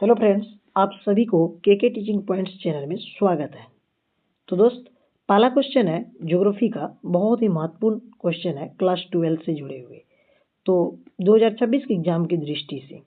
Hello friends, आप सभी को के टीचिंग पॉइंट्स चैनल में स्वागत है। तो दोस्त, पहला क्वेश्चन है ज्योग्राफी का, बहुत ही महत्वपूर्ण क्वेश्चन है क्लास 12 से जुड़े हुए। तो 2026 के एग्जाम की दृष्टि से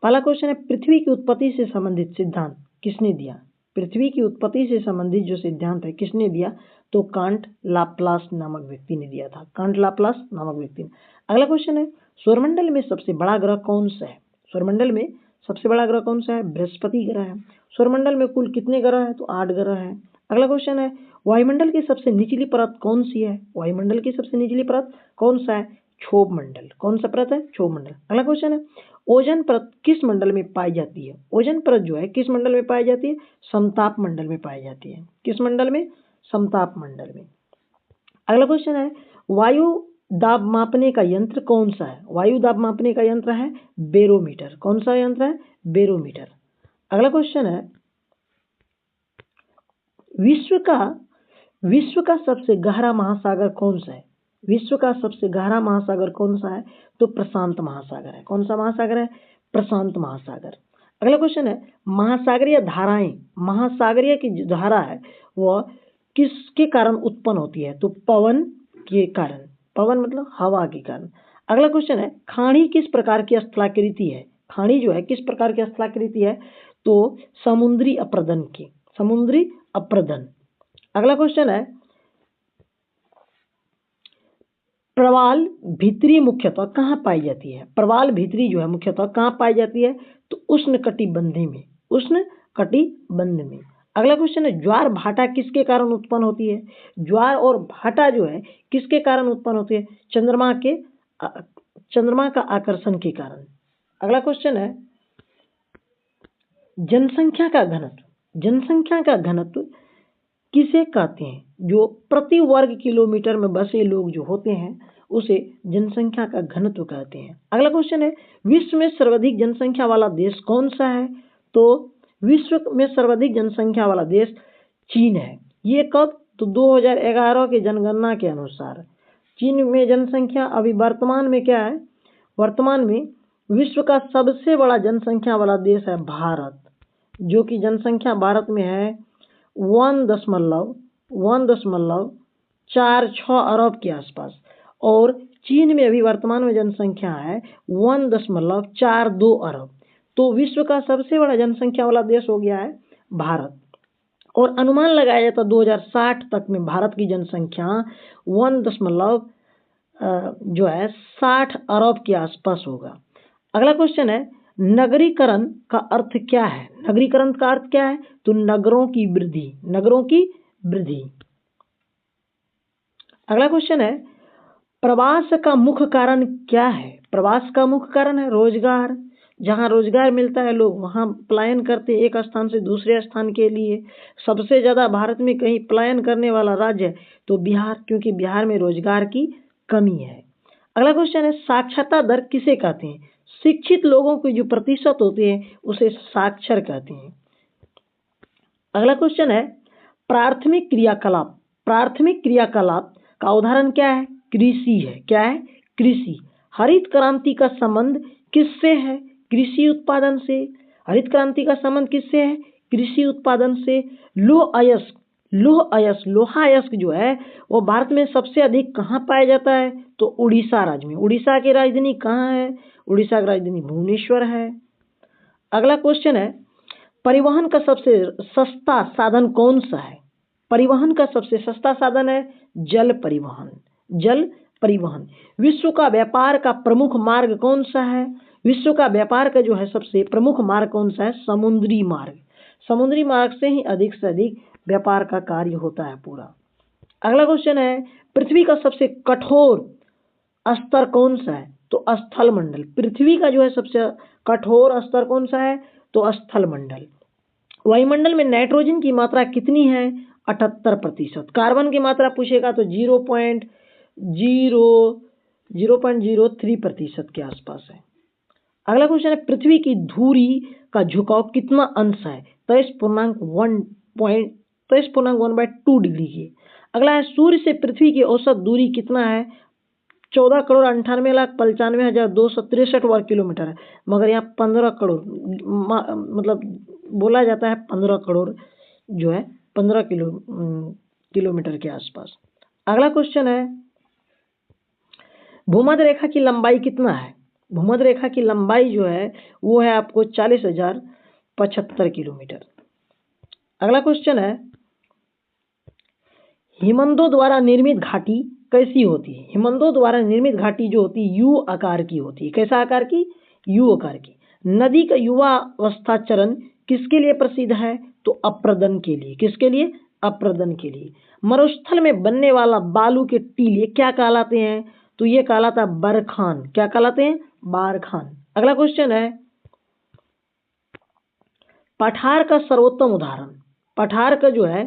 पहला क्वेश्चन है, पृथ्वी की उत्पत्ति से संबंधित सिद्धांत किसने दिया? पृथ्वी की उत्पत्ति से संबंधित जो सिद्धांत है किसने दिया? तो कांट लाप्लास नामक व्यक्ति ने दिया था। कांट लाप्लास नामक व्यक्ति ने। अगला क्वेश्चन है, सौरमंडल में सबसे बड़ा ग्रह कौन सा है? सौरमंडल में सबसे बड़ा ग्रह कौन सा है? बृहस्पति ग्रह है। सौरमंडल में कुल कितने ग्रह है? तो 8 ग्रह है। अगला क्वेश्चन है, वायुमंडल की सबसे निचली परत कौन सी है? वायुमंडल की सबसे निचली परत कौन सा है? क्षोभ मंडल। कौन सा परत है? क्षोभ मंडल। अगला क्वेश्चन है, ओजोन परत किस मंडल में पाई जाती है? ओजोन परत जो है किस मंडल में पाई जाती है? समताप मंडल में पाई जाती है। किस मंडल में? समताप मंडल में। अगला क्वेश्चन है, वायु दाब मापने का यंत्र कौन सा है? वायु दाब मापने का यंत्र है बेरोमीटर। कौन सा यंत्र है? बेरोमीटर। अगला क्वेश्चन है, विश्व का सबसे गहरा महासागर कौन सा है? विश्व का सबसे गहरा महासागर कौन सा है? तो प्रशांत महासागर है। कौन सा महासागर है? प्रशांत महासागर। अगला क्वेश्चन है, महासागरीय धाराएं, महासागरीय की जो धारा है वह किसके कारण उत्पन्न होती है? तो पवन के कारण। पवन मतलब हवा के कारण। अगला क्वेश्चन है, खाड़ी किस प्रकार की स्थलाकृति है? खाड़ी जो है किस प्रकार की स्थलाकृति है? तो समुद्री अप्रदन की। समुद्री अप्रदन। अगला क्वेश्चन है, प्रवाल भित्री मुख्यतः कहाँ पाई जाती है? प्रवाल भित्री जो है मुख्यतः कहाँ पाई जाती है? तो उष्णकटिबंधीय में। उष्णकटिबंध में। अगला क्वेश्चन है, ज्वार भाटा किसके कारण उत्पन्न होती है? ज्वार और भाटा जो है किसके कारण उत्पन्न होती है? चंद्रमा का आकर्षण के कारण। अगला क्वेश्चन है, जनसंख्या का घनत्व। जनसंख्या का घनत्व किसे कहते हैं? जो प्रति वर्ग किलोमीटर में बसे लोग जो होते हैं उसे जनसंख्या का घनत्व कहते हैं। अगला क्वेश्चन है, विश्व में सर्वाधिक जनसंख्या वाला देश कौन सा है? तो विश्व में सर्वाधिक जनसंख्या वाला देश चीन है। ये कब? तो 2011 के जनगणना के अनुसार चीन में जनसंख्या अभी वर्तमान में क्या है? वर्तमान में विश्व का सबसे बड़ा जनसंख्या वाला देश है भारत, जो कि जनसंख्या भारत में है 1.46 अरब के आसपास। और चीन में अभी वर्तमान में जनसंख्या है 1.42 अरब। तो विश्व का सबसे बड़ा जनसंख्या वाला देश हो गया है भारत। और अनुमान लगाया जाता है 2060 तक में भारत की जनसंख्या 1.60 अरब के आसपास होगा। अगला क्वेश्चन है, नगरीकरण का अर्थ क्या है? नगरीकरण का अर्थ क्या है? तो नगरों की वृद्धि। नगरों की वृद्धि। अगला क्वेश्चन है, प्रवास का मुख्य कारण क्या है? प्रवास का मुख्य कारण है रोजगार। जहां रोजगार मिलता है लोग वहां पलायन करते हैं एक स्थान से दूसरे स्थान के लिए। सबसे ज्यादा भारत में कहीं पलायन करने वाला राज्य है तो बिहार, क्योंकि बिहार में रोजगार की कमी है। अगला क्वेश्चन है, साक्षरता दर किसे कहते हैं? शिक्षित लोगों के जो प्रतिशत होते हैं उसे साक्षर कहते हैं। अगला क्वेश्चन है, प्राथमिक क्रियाकलाप। प्राथमिक क्रियाकलाप का उदाहरण क्या है? कृषि है। क्या है? कृषि। हरित क्रांति का संबंध किससे है? कृषि उत्पादन से। हरित क्रांति का संबंध किससे है? कृषि उत्पादन से। लोहा अयस्क जो है वो भारत में सबसे अधिक कहाँ पाया जाता है? तो उड़ीसा राज्य में। उड़ीसा की राजधानी कहाँ है? उड़ीसा की राजधानी भुवनेश्वर है। अगला क्वेश्चन है, परिवहन का सबसे सस्ता साधन कौन सा है? परिवहन का सबसे सस्ता साधन है जल परिवहन। जल परिवहन। विश्व का व्यापार का प्रमुख मार्ग कौन सा है? विश्व का व्यापार का जो है सबसे प्रमुख मार्ग कौन सा है? समुद्री मार्ग। समुद्री मार्ग से ही अधिक से अधिक व्यापार का कार्य होता है पूरा। अगला क्वेश्चन है, पृथ्वी का सबसे कठोर स्तर कौन सा है? तो स्थल मंडल। पृथ्वी का जो है सबसे कठोर स्तर कौन सा है? तो स्थल मंडल। वायुमंडल में नाइट्रोजन की मात्रा कितनी है? 78%। कार्बन की मात्रा पूछेगा तो 0.03% के आसपास है। अगला क्वेश्चन है, पृथ्वी की धुरी का झुकाव कितना अंश है? 23.1/2 डिग्री की। अगला है, सूर्य से पृथ्वी की औसत दूरी कितना है? 14,98,95,263 वर्ग किलोमीटर है, मगर यहाँ 15 करोड़ मतलब बोला जाता है 15 करोड़ जो है 15 किलोमीटर के आसपास। अगला क्वेश्चन है, भूमध्य रेखा की लंबाई कितना है? भूमध्य रेखा की लंबाई जो है वो है आपको 40,075 किलोमीटर। अगला क्वेश्चन है, हिमनदों द्वारा निर्मित घाटी कैसी होती है? हिमनदों द्वारा निर्मित घाटी जो होती है यू आकार की होती है। कैसा आकार की? यू आकार की। नदी का युवा अवस्था चरण किसके लिए प्रसिद्ध है? तो अप्रदन के लिए। किसके लिए? अप्रदन के लिए। मरुस्थल में बनने वाला बालू के टीले क्या कहलाते हैं? तो ये कहलाता है बरखान। क्या कहलाते हैं? बारखान। अगला क्वेश्चन है, पठार का सर्वोत्तम उदाहरण। पठार का जो है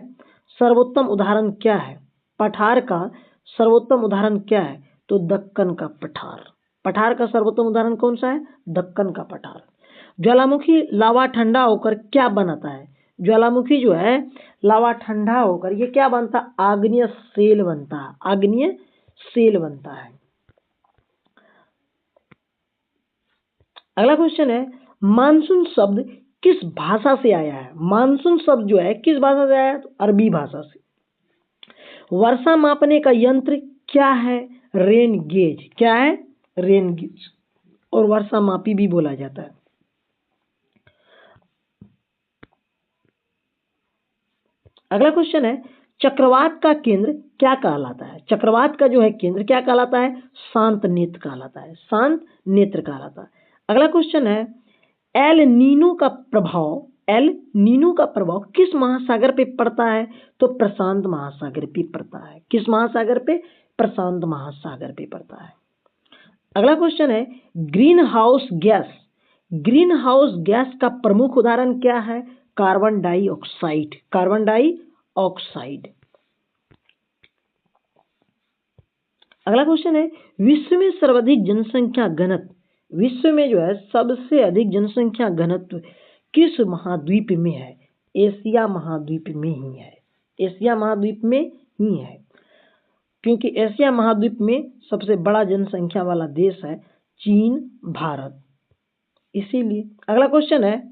सर्वोत्तम उदाहरण क्या है? पठार का सर्वोत्तम उदाहरण क्या है? तो दक्कन का पठार। पठार का सर्वोत्तम उदाहरण कौन सा है? दक्कन का पठार। ज्वालामुखी लावा ठंडा होकर क्या बनाता है? ज्वालामुखी जो है लावा ठंडा होकर ये क्या बनता है? आग्नेय सेल बनता है। आग्नेय सेल बनता है। अगला क्वेश्चन है, मानसून शब्द किस भाषा से आया है? मानसून शब्द जो है किस भाषा से आया है? तो अरबी भाषा से। वर्षा मापने का यंत्र क्या है? Rain gauge. क्या है? Rain gauge. और वर्षा मापी भी बोला जाता है। अगला क्वेश्चन है, चक्रवात का केंद्र क्या कहलाता है? चक्रवात का जो है केंद्र क्या कहलाता है? शांत नेत्र कहलाता है। शांत नेत्र कहलाता है। अगला क्वेश्चन है, एल नीनो का प्रभाव किस महासागर पे पड़ता है? तो प्रशांत महासागर पे पड़ता है। किस महासागर पे? प्रशांत महासागर पे पड़ता है। अगला क्वेश्चन है, ग्रीन हाउस गैस का प्रमुख उदाहरण क्या है? Carbon dioxide. Carbon dioxide. अगला क्वेश्चन है, विश्व में सर्वाधिक जनसंख्या घनत्व। विश्व में जो है सबसे अधिक जनसंख्या घनत्व किस महाद्वीप में है? एशिया महाद्वीप में ही है। एशिया महाद्वीप में ही है, क्योंकि एशिया महाद्वीप में सबसे बड़ा जनसंख्या वाला देश है चीन, भारत, इसीलिए। अगला क्वेश्चन है,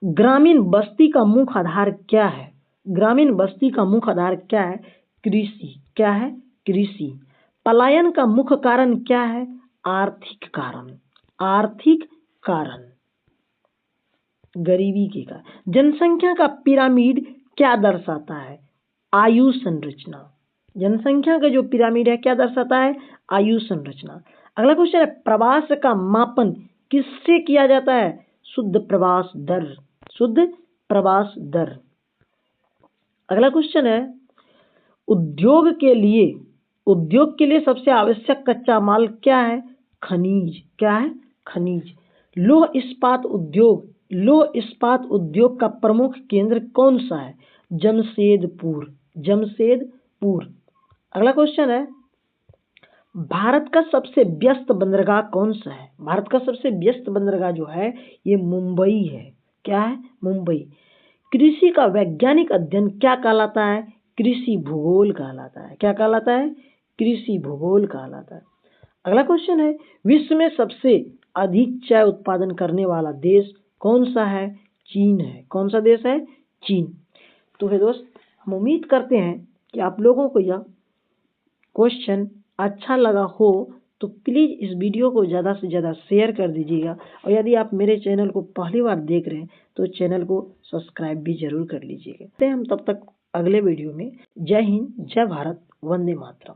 ग्रामीण बस्ती का मुख्य आधार क्या है? ग्रामीण बस्ती का मुख्य आधार क्या है? कृषि। क्या है? कृषि। पलायन का मुख्य कारण क्या है? आर्थिक कारण। आर्थिक कारण, गरीबी के कारण। जनसंख्या का पिरामिड क्या दर्शाता है? आयु संरचना। जनसंख्या का जो पिरामिड है क्या दर्शाता है? आयु संरचना। अगला क्वेश्चन है, प्रवास का मापन किससे किया जाता है? शुद्ध प्रवास दर। शुद्ध प्रवास दर। अगला क्वेश्चन है, उद्योग के लिए सबसे आवश्यक कच्चा माल क्या है? खनिज। क्या है? खनिज। लौह इस्पात उद्योग का प्रमुख केंद्र कौन सा है? जमशेदपुर। जमशेदपुर। अगला क्वेश्चन है, भारत का सबसे व्यस्त बंदरगाह कौन सा है? भारत का सबसे व्यस्त बंदरगाह जो है ये मुंबई है। क्या है? मुंबई। कृषि का वैज्ञानिक अध्ययन क्या कहलाता है? कृषि भूगोल कहलाता है। क्या कहलाता है? कृषि भूगोल कहलाता है। अगला क्वेश्चन है, विश्व में सबसे अधिक चाय उत्पादन करने वाला देश कौन सा है? चीन है। कौन सा देश है? चीन। तो है दोस्त, हम उम्मीद करते हैं कि आप लोगों को यह क्वेश्चन अच्छा लगा हो तो प्लीज़ इस वीडियो को ज़्यादा से ज़्यादा शेयर कर दीजिएगा, और यदि आप मेरे चैनल को पहली बार देख रहे हैं तो चैनल को सब्सक्राइब भी जरूर कर लीजिएगा। हम तब तक अगले वीडियो में। जय हिंद, जय भारत, वंदे मातरम।